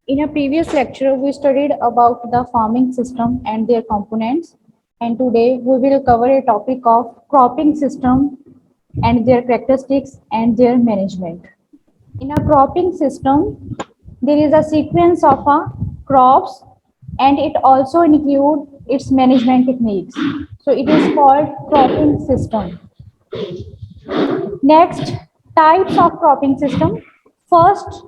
In a previous lecture, we studied about the farming system and their components. And today we will cover a topic of cropping system and their characteristics and their management. In a cropping system, there is a sequence of crops and it also includes its management techniques. So it is called cropping system. Next, types of cropping system. First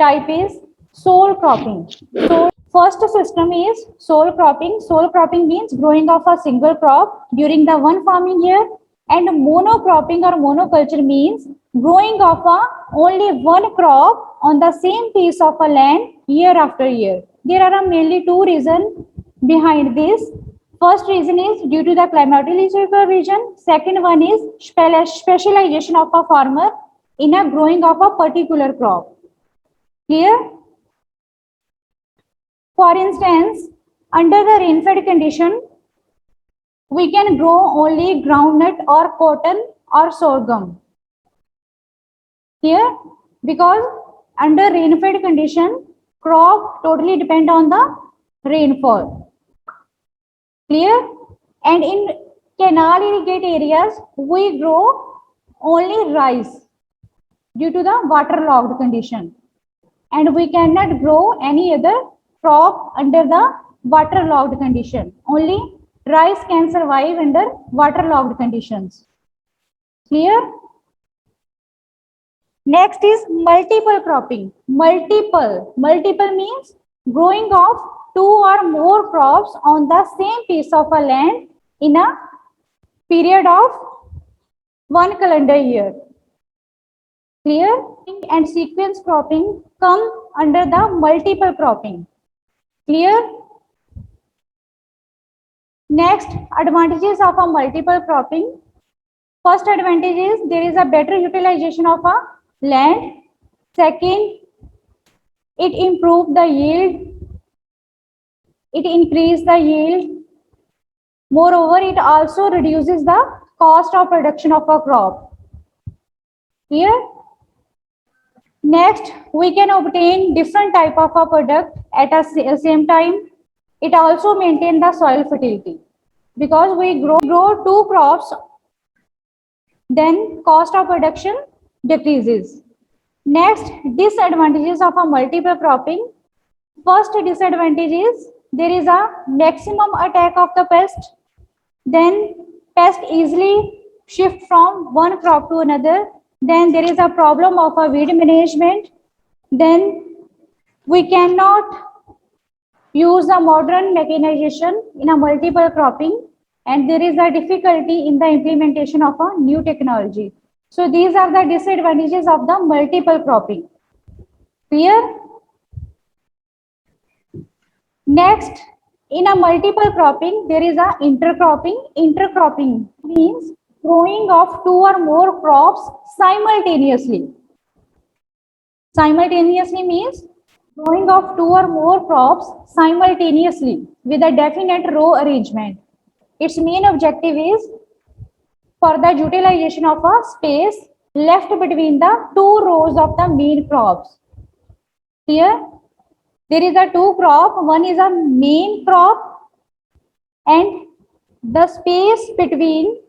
type is sole cropping. So first system is sole cropping. Sole cropping means growing of a single crop during the one farming year, and monocropping or monoculture means growing of a only one crop on the same piece of a land year after year. There are mainly two reasons behind this. First reason is due to the climatological region. Second one is specialization of a farmer in a growing of a particular crop. Clear? For instance, under the rainfed condition, we can grow only groundnut or cotton or sorghum. Clear? Because under rainfed condition, crop totally depend on the rainfall. Clear? And in canal irrigate areas, we grow only rice due to the waterlogged condition. And we cannot grow any other crop under the waterlogged condition. Only rice can survive under waterlogged conditions. Clear? Next is multiple cropping. Multiple means growing of two or more crops on the same piece of a land in a period of one calendar year. Clear? And sequence cropping come under the multiple cropping. Clear? Next, advantages of a multiple cropping. First advantage is there is a better utilization of a land. Second, it improves the yield. It increases the yield. Moreover, it also reduces the cost of production of a crop. Clear? Next, we can obtain different type of a product at a same time. It also maintains the soil fertility because we grow two crops, then cost of production decreases. Next, disadvantages of a multiple cropping. First disadvantage is there is a maximum attack of the pest. Then pest easily shift from one crop to another. Then there is a problem of a weed management. Then we cannot use a modern mechanization in a multiple cropping, and there is a difficulty in the implementation of a new technology. So these are the disadvantages of the multiple cropping. Clear? Next, in a multiple cropping, there is a intercropping. Intercropping means growing of two or more crops simultaneously. Simultaneously means growing of two or more crops simultaneously with a definite row arrangement. Its main objective is for the utilization of a space left between the two rows of the main crops. Here, there is a two crop, one is a main crop and the space between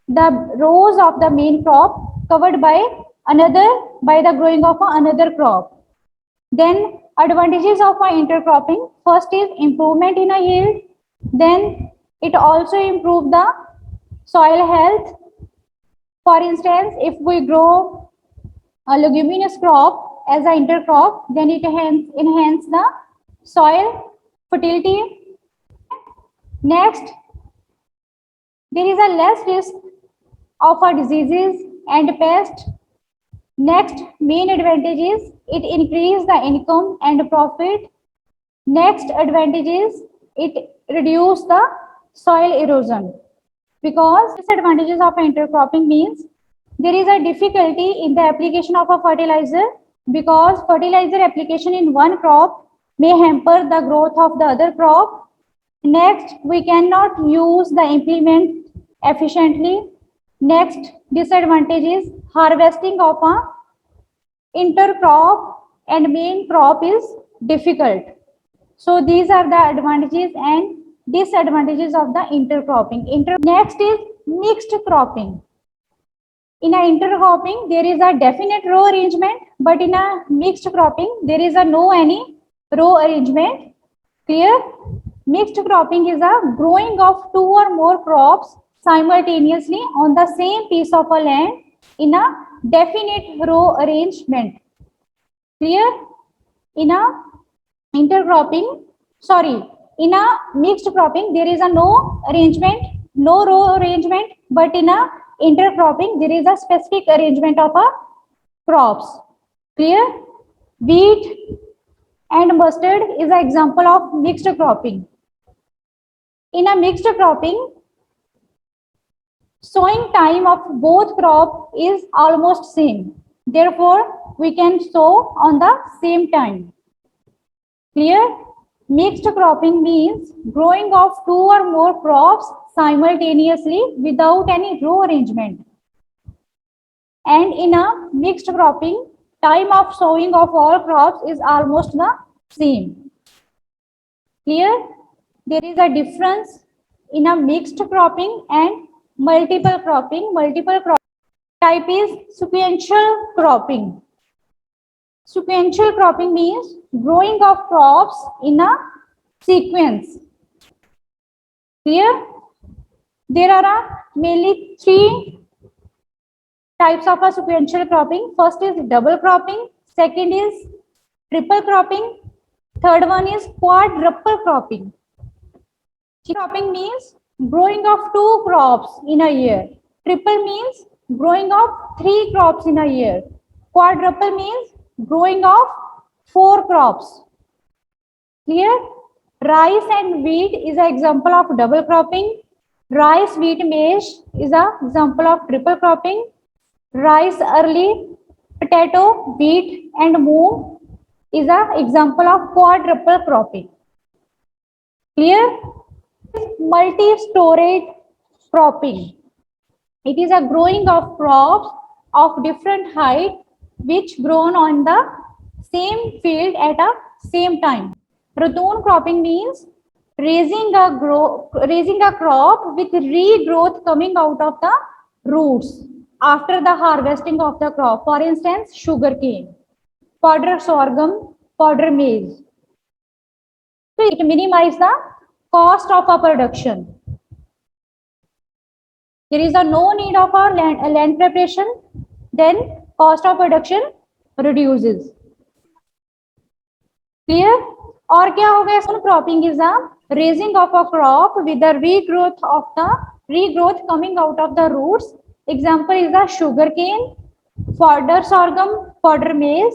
the rows of the main crop covered by the growing of another crop. Then advantages of intercropping. First is improvement in a yield. Then it also improves the soil health. For instance, if we grow a leguminous crop as an intercrop, then it enhance the soil fertility. Next, there is a less risk of diseases and pests. Next, main advantage is it increases the income and profit. Next advantage is it reduces the soil erosion. Because disadvantages of intercropping means there is a difficulty in the application of a fertilizer because fertilizer application in one crop may hamper the growth of the other crop. Next, we cannot use the implement efficiently. Next disadvantage is harvesting of a intercrop and main crop is difficult. So these are the advantages and disadvantages of the intercropping. Next is mixed cropping. In a intercropping, there is a definite row arrangement, but in a mixed cropping, there is a no any row arrangement. Clear? Mixed cropping is a growing of two or more crops simultaneously on the same piece of a land in a definite row arrangement. Clear? In a intercropping, sorry, in a mixed cropping, there is a no arrangement, no row arrangement, but in a intercropping, there is a specific arrangement of a crops. Clear? Wheat and mustard is an example of mixed cropping. In a mixed cropping, sowing time of both crop is almost same. Therefore, we can sow on the same time. Clear? Mixed cropping means growing of two or more crops simultaneously without any row arrangement. And in a mixed cropping, time of sowing of all crops is almost the same. Clear? There is a difference in a mixed cropping and multiple cropping. Multiple cropping type is sequential cropping. Sequential cropping means growing of crops in a sequence. Clear? There are mainly three types of a sequential cropping. First is double cropping, second is triple cropping, third one is quadruple cropping. Cropping means growing of two crops in a year. Triple means growing of three crops in a year. Quadruple means growing of four crops. Clear? Rice and wheat is an example of double cropping. Rice, wheat, maize is an example of triple cropping. Rice, early, potato, wheat and moong is an example of quadruple cropping. Clear? Multi-storage cropping. It is a growing of crops of different height which grown on the same field at a same time. Ratoon cropping means raising a crop with regrowth coming out of the roots after the harvesting of the crop. For instance, sugarcane, fodder sorghum, fodder maize. So it minimizes the cost of a production. There is a no need of our land preparation, then cost of production reduces. Clear? और क्या हो गया इसमें? Cropping is a raising of a crop with the regrowth coming out of the roots. Example is a sugarcane, fodder sorghum, fodder maize.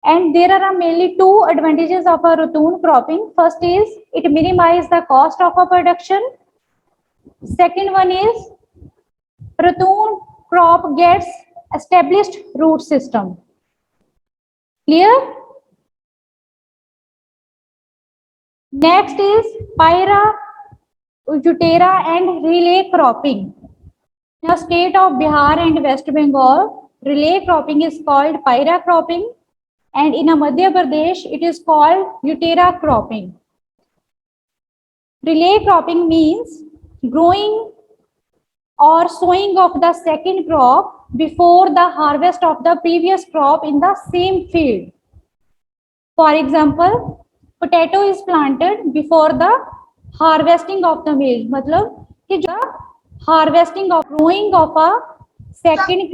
And there are mainly two advantages of a ratoon cropping. First is it minimizes the cost of a production. Second one is ratoon crop gets established root system. Clear? Next is Pyra, Jutera and relay cropping. In the state of Bihar and West Bengal, relay cropping is called Pyra cropping, and in Madhya Pradesh it is called Jutera cropping. Relay cropping means growing or sowing of the second crop before the harvest of the previous crop in the same field. For example, potato is planted before the harvesting of the maize. मतलब कि जो harvesting of growing of a second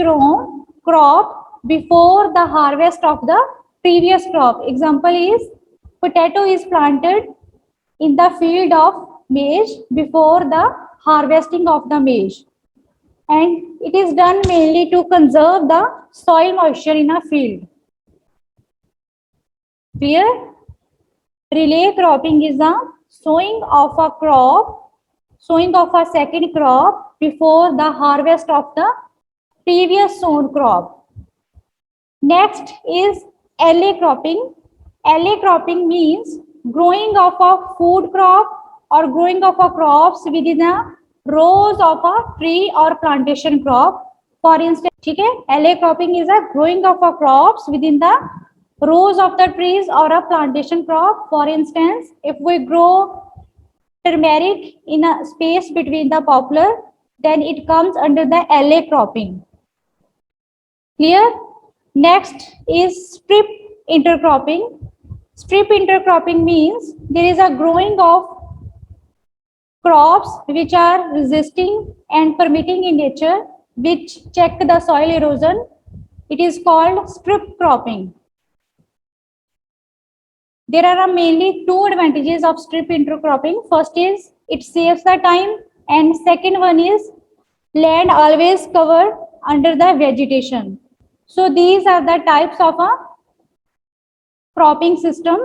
crop before the harvest of the previous crop. Example is potato is planted in the field of maize before the harvesting of the maize, and it is done mainly to conserve the soil moisture in a field. Clear? Relay cropping is a sowing of a second crop before the harvest of the previous sown crop. Next is alley cropping. Alley cropping means growing of a food crop or growing of a crops within a rows of a tree or plantation crop. For instance, okay, alley cropping is a growing of a crops within the rows of the trees or a plantation crop. For instance, if we grow turmeric in a space between the poplar, then it comes under the LA cropping. Clear? Next is strip intercropping. Strip intercropping means there is a growing of crops which are resisting and permitting in nature, which check the soil erosion. It is called strip cropping. There are mainly two advantages of strip intercropping. First is it saves the time, and second one is land always covered under the vegetation. So these are the types of a cropping system.